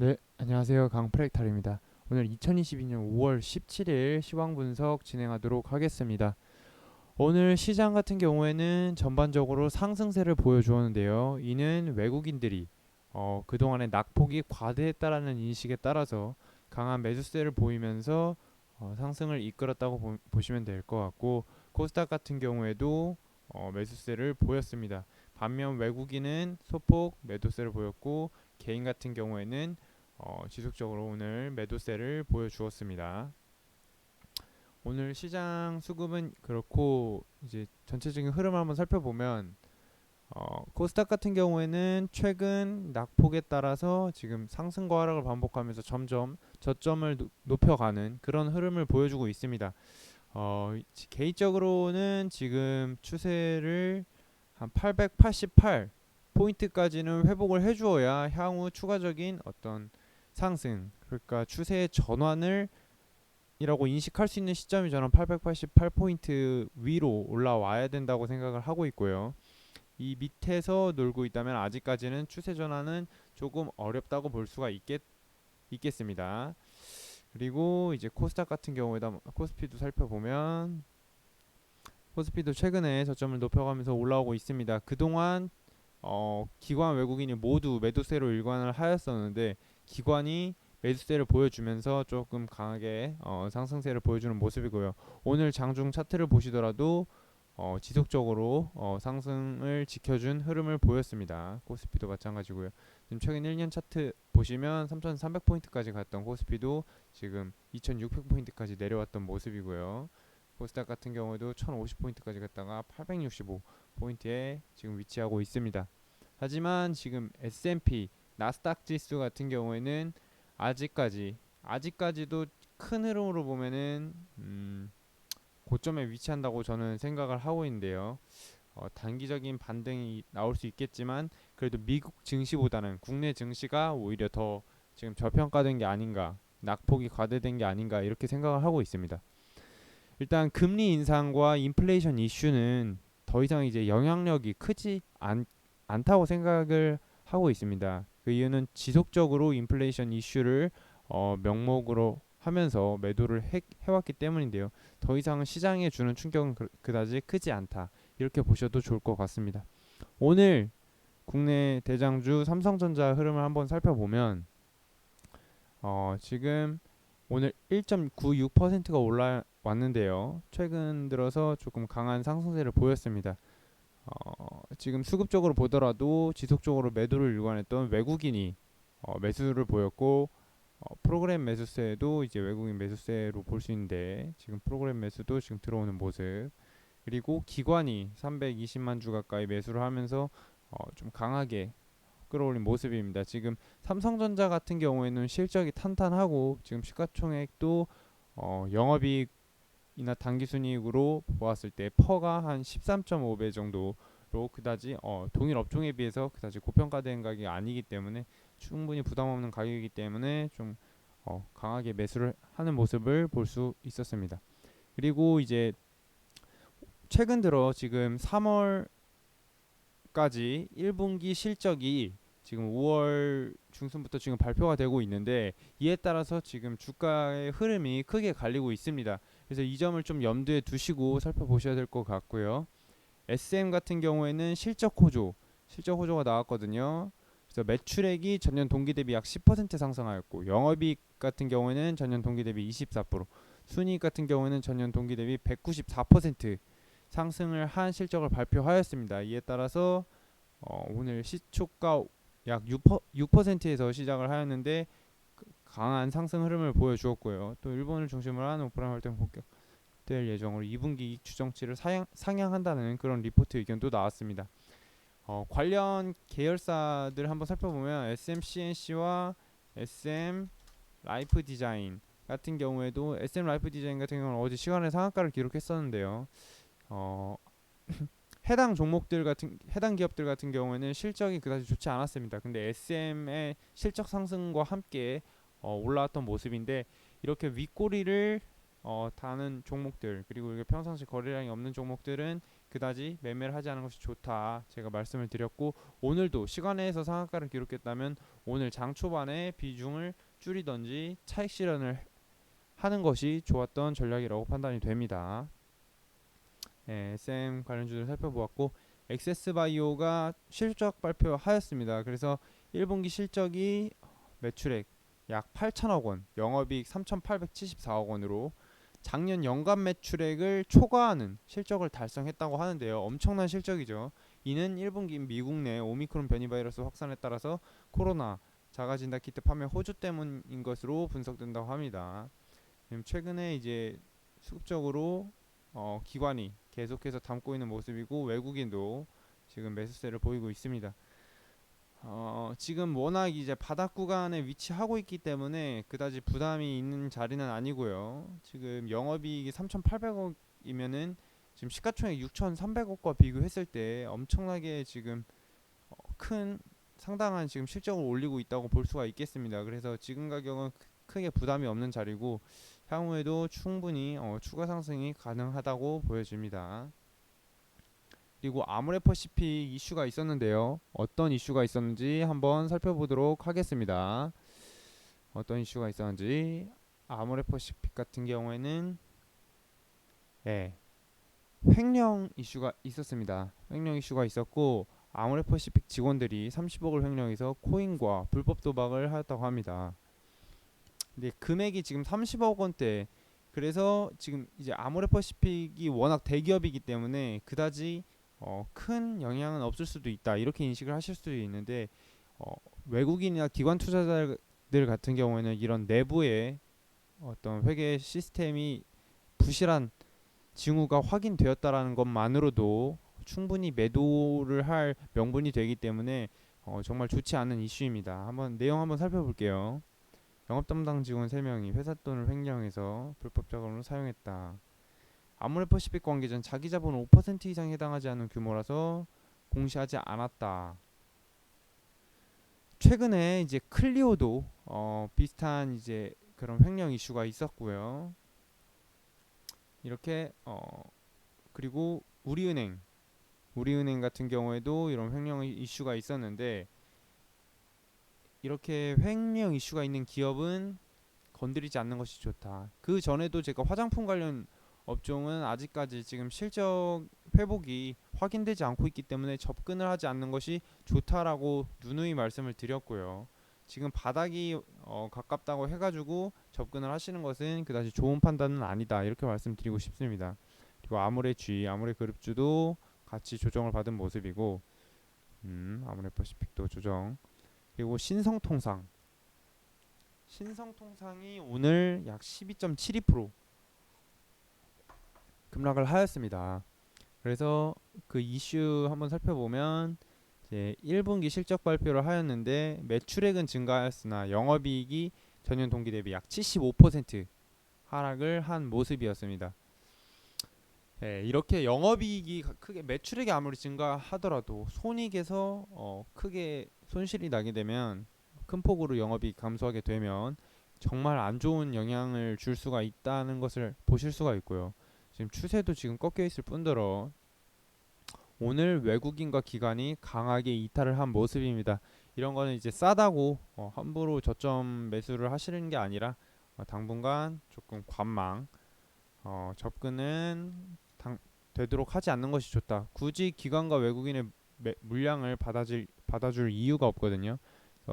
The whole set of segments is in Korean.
네, 안녕하세요. 강프렉탈입니다. 오늘 2022년 5월 17일 시황 분석 진행하도록 하겠습니다. 오늘 시장 같은 경우에는 전반적으로 상승세를 보여주었는데요. 이는 외국인들이 그동안의 낙폭이 과대했다라는 인식에 따라서 강한 매수세를 보이면서 상승을 이끌었다고 보시면 될 것 같고, 코스닥 같은 경우에도 매수세를 보였습니다. 반면 외국인은 소폭 매도세를 보였고, 개인 같은 경우에는 지속적으로 오늘 매도세를 보여주었습니다. 오늘 시장 수급은 그렇고, 이제 전체적인 흐름을 한번 살펴보면 코스닥 같은 경우에는 최근 낙폭에 따라서 지금 상승과 하락을 반복하면서 점점 저점을 높여가는 그런 흐름을 보여주고 있습니다. 개인적으로는 지금 추세를 한 888 포인트까지는 회복을 해주어야 향후 추가적인 어떤 상승, 그러니까 추세의 전환을 이라고 인식할 수 있는 시점이 저는 888포인트 위로 올라와야 된다고 생각을 하고 있고요. 이 밑에서 놀고 있다면 아직까지는 추세 전환은 조금 어렵다고 볼 수가 있겠습니다. 그리고 이제 코스닥 같은 경우에도 코스피도 살펴보면 코스피도 최근에 저점을 높여가면서 올라오고 있습니다. 그동안 기관 외국인이 모두 매도세로 일관을 하였었는데, 기관이 매수세를 보여주면서 조금 강하게 상승세를 보여주는 모습이고요. 오늘 장중 차트를 보시더라도 지속적으로 상승을 지켜준 흐름을 보였습니다. 코스피도 마찬가지고요. 지금 최근 1년 차트 보시면 3,300포인트까지 갔던 코스피도 지금 2,600포인트까지 내려왔던 모습이고요. 코스닥 같은 경우에도 1,050포인트까지 갔다가 860포인트에 지금 위치하고 있습니다. 하지만 지금 S&P 나스닥 지수 같은 경우에는 아직까지도 큰 흐름으로 보면은 고점에 위치한다고 저는 생각을 하고 있는데요. 단기적인 반등이 나올 수 있겠지만 그래도 미국 증시보다는 국내 증시가 오히려 더 지금 저평가된 게 아닌가, 낙폭이 과대된 게 아닌가 이렇게 생각을 하고 있습니다. 일단 금리 인상과 인플레이션 이슈는 더 이상 이제 영향력이 크지 않다고 생각을 하고 있습니다. 그 이유는 지속적으로 인플레이션 이슈를 명목으로 하면서 매도를 해왔기 때문인데요. 더 이상 시장에 주는 충격은 그다지 크지 않다, 이렇게 보셔도 좋을 것 같습니다. 오늘 국내 대장주 삼성전자 흐름을 한번 살펴보면 지금 오늘 1.96%가 올라왔는데요. 최근 들어서 조금 강한 상승세를 보였습니다. 지금 수급적으로 보더라도 지속적으로 매도를 일관했던 외국인이 매수를 보였고, 프로그램 매수세도 이제 외국인 매수세로 볼 수 있는데, 지금 프로그램 매수도 지금 들어오는 모습, 그리고 기관이 320만 주 가까이 매수를 하면서 좀 강하게 끌어올린 모습입니다. 지금 삼성전자 같은 경우에는 실적이 탄탄하고 지금 시가총액도 영업이익이나 당기순이익으로 보았을 때 퍼가 한 13.5배 정도로 그다지 동일 업종에 비해서 그다지 고평가된 가격이 아니기 때문에 충분히 부담 없는 가격이기 때문에 좀 강하게 매수를 하는 모습을 볼 수 있었습니다. 그리고 이제 최근 들어 지금 3월까지 1분기 실적이 지금 5월 중순부터 지금 발표가 되고 있는데, 이에 따라서 지금 주가의 흐름이 크게 갈리고 있습니다. 그래서 이 점을 좀 염두에 두시고 살펴보셔야 될 것 같고요. SM 같은 경우에는 실적 호조가 나왔거든요. 그래서 매출액이 전년 동기 대비 약 10% 상승하였고, 영업이익 같은 경우에는 전년 동기 대비 24%, 순이익 같은 경우에는 전년 동기 대비 194% 상승을 한 실적을 발표하였습니다. 이에 따라서 오늘 시초가 약 6%에서 시작을 하였는데 강한 상승 흐름을 보여주었고요. 또 일본을 중심으로 하는 오프라인 활동 본격될 예정으로 2분기 이익 추정치를 상향한다는 그런 리포트 의견도 나왔습니다. 관련 계열사들 한번 살펴보면 SMCNC와 SM 라이프 디자인 같은 경우에도 SM 라이프 디자인 같은 경우는 어제 시간에 상한가를 기록했었는데요. 어, 해당 기업들 같은 경우에는 실적이 그다지 좋지 않았습니다. 근데 SM의 실적 상승과 함께 올라왔던 모습인데, 이렇게 윗꼬리를 다는 종목들, 그리고 이게 평상시 거래량이 없는 종목들은 그다지 매매를 하지 않은 것이 좋다 제가 말씀을 드렸고, 오늘도 시간에서 상한가를 기록했다면 오늘 장 초반에 비중을 줄이던지 차익 실현을 하는 것이 좋았던 전략이라고 판단이 됩니다. SM 관련주를 살펴보았고, 엑세스바이오가 실적 발표하였습니다. 그래서 1분기 실적이 매출액 약 8천억 원, 영업이익 3,874억 원으로 작년 연간 매출액을 초과하는 실적을 달성했다고 하는데요. 엄청난 실적이죠. 이는 1분기 미국 내 오미크론 변이 바이러스 확산에 따라서 코로나 자가진단 키트 판매 호주 때문인 것으로 분석된다고 합니다. 최근에 이제 수급적으로 기관이 계속해서 담고 있는 모습이고, 외국인도 지금 매수세를 보이고 있습니다. 지금 워낙 이제 바닥 구간에 위치하고 있기 때문에 그다지 부담이 있는 자리는 아니고요. 지금 영업이익이 3,800억이면은 지금 시가총액 6,300억과 비교했을 때 엄청나게 지금 큰 상당한 지금 실적을 올리고 있다고 볼 수가 있겠습니다. 그래서 지금 가격은 크게 부담이 없는 자리고, 향후에도 충분히 추가 상승이 가능하다고 보여집니다. 그리고 아모레퍼시픽 이슈가 있었는데요. 어떤 이슈가 있었는지 한번 살펴보도록 하겠습니다. 어떤 이슈가 있었는지, 아모레퍼시픽 같은 경우에는 횡령 이슈가 있었습니다. 횡령 이슈가 있었고, 아모레퍼시픽 직원들이 30억을 횡령해서 코인과 불법 도박을 하였다고 합니다. 근데 금액이 지금 30억 원대. 그래서 지금 이제 아모레퍼시픽이 워낙 대기업이기 때문에 그다지 큰 영향은 없을 수도 있다, 이렇게 인식을 하실 수도 있는데, 외국인이나 기관 투자자들 같은 경우에는 이런 내부의 어떤 회계 시스템이 부실한 징후가 확인되었다라는 것만으로도 충분히 매도를 할 명분이 되기 때문에 정말 좋지 않은 이슈입니다. 한번 내용 한번 살펴볼게요. 영업 담당 직원 3명이 회사 돈을 횡령해서 불법 자금으로 사용했다. 아모레퍼시픽 관계자는 자기 자본 5% 이상 해당하지 않는 규모라서 공시하지 않았다. 최근에 이제 클리오도 비슷한 이제 그런 횡령 이슈가 있었고요. 이렇게 그리고 우리은행 같은 경우에도 이런 횡령 이슈가 있었는데, 이렇게 횡령 이슈가 있는 기업은 건드리지 않는 것이 좋다. 그 전에도 제가 화장품 관련 업종은 아직까지 지금 실적 회복이 확인되지 않고 있기 때문에 접근을 하지 않는 것이 좋다라고 누누이 말씀을 드렸고요. 지금 바닥이 가깝다고 해가지고 접근을 하시는 것은 그다지 좋은 판단은 아니다, 이렇게 말씀드리고 싶습니다. 그리고 아모레그룹주도 같이 조정을 받은 모습이고, 아모레퍼시픽도 조정. 그리고 신성통상이 오늘 약 12.72% 급락을 하였습니다. 그래서 그 이슈 한번 살펴보면, 이제 1분기 실적 발표를 하였는데 매출액은 증가하였으나 영업이익이 전년 동기 대비 약 75% 하락을 한 모습이었습니다. 이렇게 영업이익이 크게, 매출액이 아무리 증가하더라도 손익에서 크게 손실이 나게 되면, 큰 폭으로 영업이익 감소하게 되면 정말 안 좋은 영향을 줄 수가 있다는 것을 보실 수가 있고요. 지금 추세도 지금 꺾여 있을 뿐더러 오늘 외국인과 기관이 강하게 이탈을 한 모습입니다. 이런 거는 이제 싸다고 함부로 저점 매수를 하시는 게 아니라 당분간 조금 관망, 접근은 되도록 하지 않는 것이 좋다. 굳이 기관과 외국인의 물량을 받아줄 이유가 없거든요.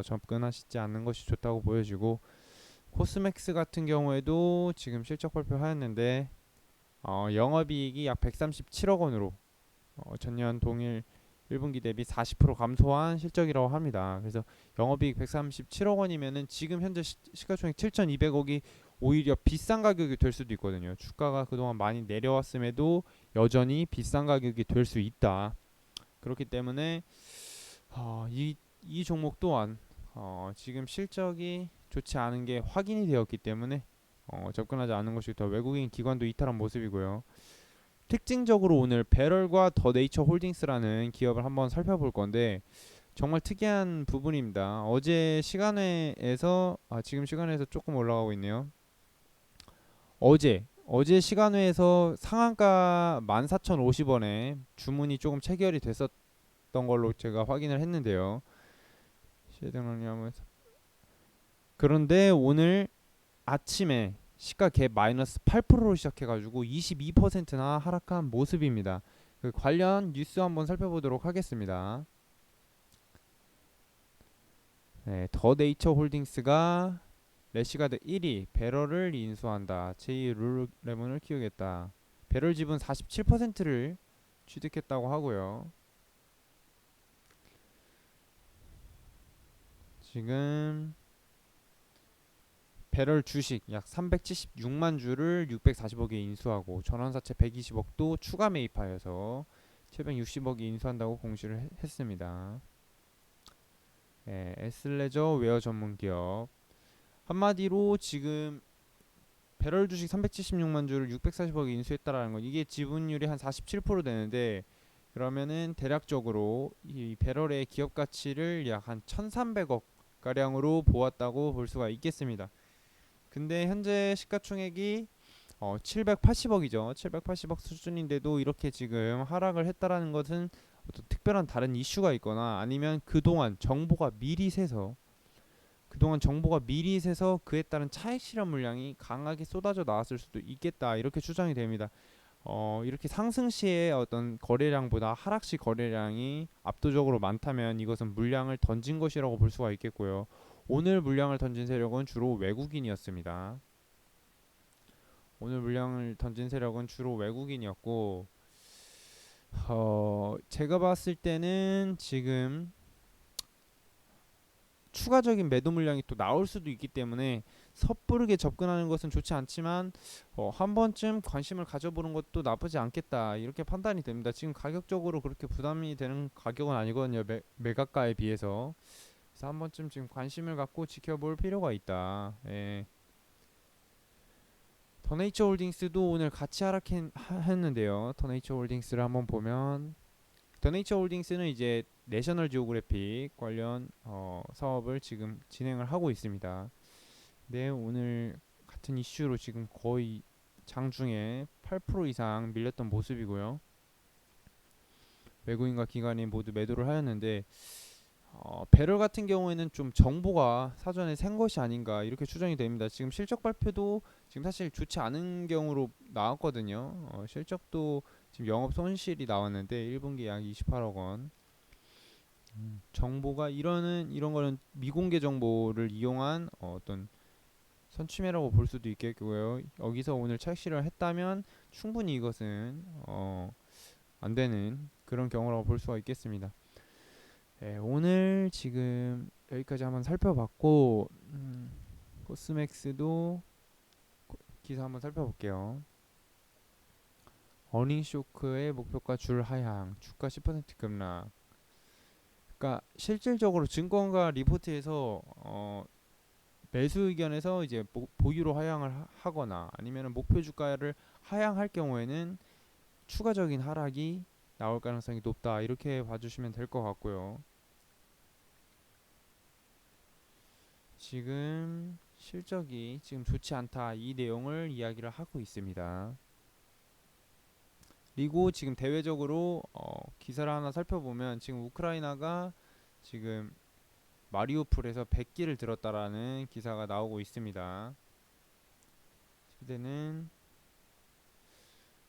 접근하시지 않는 것이 좋다고 보여지고, 코스맥스 같은 경우에도 지금 실적 발표하였는데 영업이익이 약 137억 원으로 전년 동일 1분기 대비 40% 감소한 실적이라고 합니다. 그래서 영업이익 137억 원이면은 지금 현재 시가총액 7,200억이 오히려 비싼 가격이 될 수도 있거든요. 주가가 그동안 많이 내려왔음에도 여전히 비싼 가격이 될 수 있다. 그렇기 때문에 이 종목 또한 지금 실적이 좋지 않은 게 확인이 되었기 때문에 접근하지 않는 것이 더, 외국인 기관도 이탈한 모습이고요. 특징적으로 오늘 배럴과 더 네이처 홀딩스라는 기업을 한번 살펴볼 건데, 정말 특이한 부분입니다. 어제 시간에서 지금 시간에서 조금 올라가고 있네요. 어제 어제 시간외에서 상한가 14,050원에 주문이 조금 체결이 됐었던 걸로 제가 확인을 했는데요. 시드러니하면 그런데 오늘 아침에 시가 갭 마이너스 8%로 시작해가지고 22%나 하락한 모습입니다. 그 관련 뉴스 한번 살펴보도록 하겠습니다. 네, 더 네이처 홀딩스가 래시가드 1위 배럴을 인수한다. 제2 룰루레몬을 키우겠다. 배럴 지분 47%를 취득했다고 하고요. 지금 배럴 주식 약 376만 주를 640억에 인수하고 전환사채 120억도 추가 매입하여서 760억이 인수한다고 공시를 했습니다. 에슬레저 웨어 전문 기업. 한마디로 지금 배럴 주식 376만 주를 640억에 인수했다라는 건 이게 지분율이 한 47% 되는데 그러면은 대략적으로 이 배럴의 기업 가치를 약 한 1,300억 가량으로 보았다고 볼 수가 있겠습니다. 근데 현재 시가총액이 780억이죠. 780억 수준인데도 이렇게 지금 하락을 했다라는 것은 어떤 특별한 다른 이슈가 있거나 아니면 그동안 정보가 미리 새서 그에 따른 차익 실현 물량이 강하게 쏟아져 나왔을 수도 있겠다 이렇게 추정이 됩니다. 이렇게 상승 시의 어떤 거래량보다 하락 시 거래량이 압도적으로 많다면 이것은 물량을 던진 것이라고 볼 수가 있겠고요. 오늘 물량을 던진 세력은 주로 외국인이었습니다. 오늘 물량을 던진 세력은 주로 외국인이었고 제가 봤을 때는 지금 추가적인 매도 물량이 또 나올 수도 있기 때문에 섣부르게 접근하는 것은 좋지 않지만 한 번쯤 관심을 가져보는 것도 나쁘지 않겠다 이렇게 판단이 됩니다. 지금 가격적으로 그렇게 부담이 되는 가격은 아니거든요. 매각가에 비해서. 그래서 한 번쯤 지금 관심을 갖고 지켜볼 필요가 있다. 예. 더네이처 홀딩스도 오늘 같이 하락했는데요. 더네이처 홀딩스를 한번 보면 더네이처 홀딩스는 이제 내셔널 지오그래픽 관련 사업을 지금 진행을 하고 있습니다. 네, 오늘 같은 이슈로 지금 거의 장중에 8% 이상 밀렸던 모습이고요. 외국인과 기관이 모두 매도를 하였는데 배럴 같은 경우에는 좀 정보가 사전에 샌 것이 아닌가 이렇게 추정이 됩니다. 지금 실적 발표도 지금 사실 좋지 않은 경우로 나왔거든요. 실적도 지금 영업 손실이 나왔는데 1분기 약 28억 원. 정보가 이런 거는 미공개 정보를 이용한 어떤 선취매라고 볼 수도 있겠고요. 여기서 오늘 차익 실현을 했다면 충분히 이것은 안 되는 그런 경우라고 볼 수가 있겠습니다. 네, 오늘 지금 여기까지 한번 살펴봤고 코스맥스도 기사 한번 살펴볼게요. 어닝 쇼크의 목표가 줄 하향, 주가 10% 급락. 그러니까 실질적으로 증권가 리포트에서 매수 의견에서 이제 보유로 하향을 하거나 아니면 목표 주가를 하향할 경우에는 추가적인 하락이 나올 가능성이 높다 이렇게 봐주시면 될 것 같고요. 지금 실적이 지금 좋지 않다 이 내용을 이야기를 하고 있습니다. 그리고 지금 대외적으로 기사를 하나 살펴보면 지금 우크라이나가 지금 마리우폴에서 100기를 들었다라는 기사가 나오고 있습니다. 시대는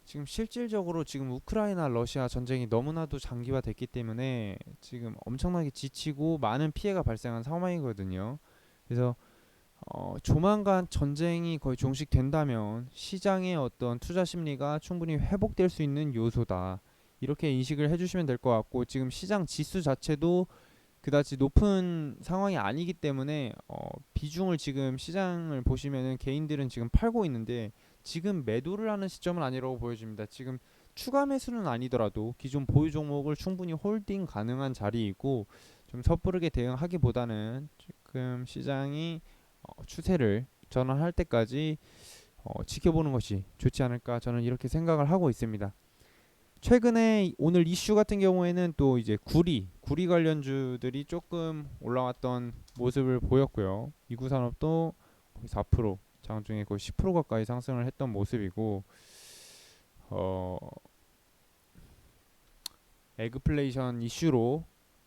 지금 실질적으로 지금 우크라이나 러시아 전쟁이 너무나도 장기화됐기 때문에 지금 엄청나게 지치고 많은 피해가 발생한 상황이거든요. 그래서 조만간 전쟁이 거의 종식된다면 시장의 어떤 투자 심리가 충분히 회복될 수 있는 요소다. 이렇게 인식을 해주시면 될 것 같고 지금 시장 지수 자체도 그다지 높은 상황이 아니기 때문에 비중을 지금 시장을 보시면은 개인들은 지금 팔고 있는데 지금 매도를 하는 시점은 아니라고 보여집니다. 지금 추가 매수는 아니더라도 기존 보유 종목을 충분히 홀딩 가능한 자리이고 좀 섣부르게 대응하기보다는 지금 시장이 추세를 전환할 때까지 지켜보는 것이 좋지 않을까 저는 이렇게 생각을 하고 있습니다. 최근에 오늘 이슈 같은 경우에는 또 이제 구리 관련주들이 조금 올라왔던 모습을 보였고요. 이구산업도 거의 4%, 장중에 거의 10% 가까이 상승을 했던 모습이고 어, 에그플레이션 이슈로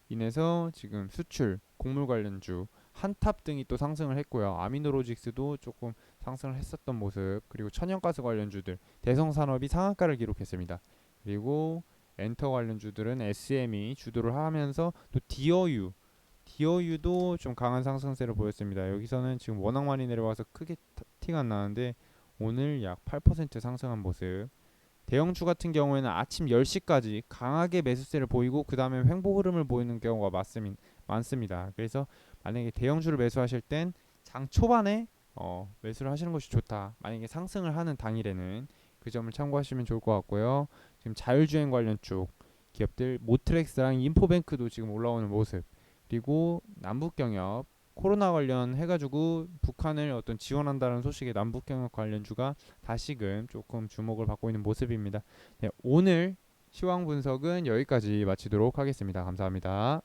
인해서 지금 수출, 곡물 관련주, 한탑 등이 또 상승을 했고요. 아미노로직스도 조금 상승을 했었던 모습, 그리고 천연가스 관련주들, 대성산업이 상한가를 기록했습니다. 그리고 엔터 관련주들은 SM이 주도를 하면서 또 디어유도 좀 강한 상승세를 보였습니다. 여기서는 지금 워낙 많이 내려와서 크게 티가 안 나는데 오늘 약 8% 상승한 모습. 대형주 같은 경우에는 아침 10시까지 강하게 매수세를 보이고 그 다음에 횡보 흐름을 보이는 경우가 많습니다. 그래서 만약에 대형주를 매수하실 땐 장 초반에 매수를 하시는 것이 좋다. 만약에 상승을 하는 당일에는 그 점을 참고하시면 좋을 것 같고요. 지금 자율주행 관련 쪽 기업들 모트렉스랑 인포뱅크도 지금 올라오는 모습, 그리고 남북경협 코로나 관련 해가지고 북한을 어떤 지원한다는 소식에 남북경협 관련주가 다시금 조금 주목을 받고 있는 모습입니다. 네, 오늘 시황 분석은 여기까지 마치도록 하겠습니다. 감사합니다.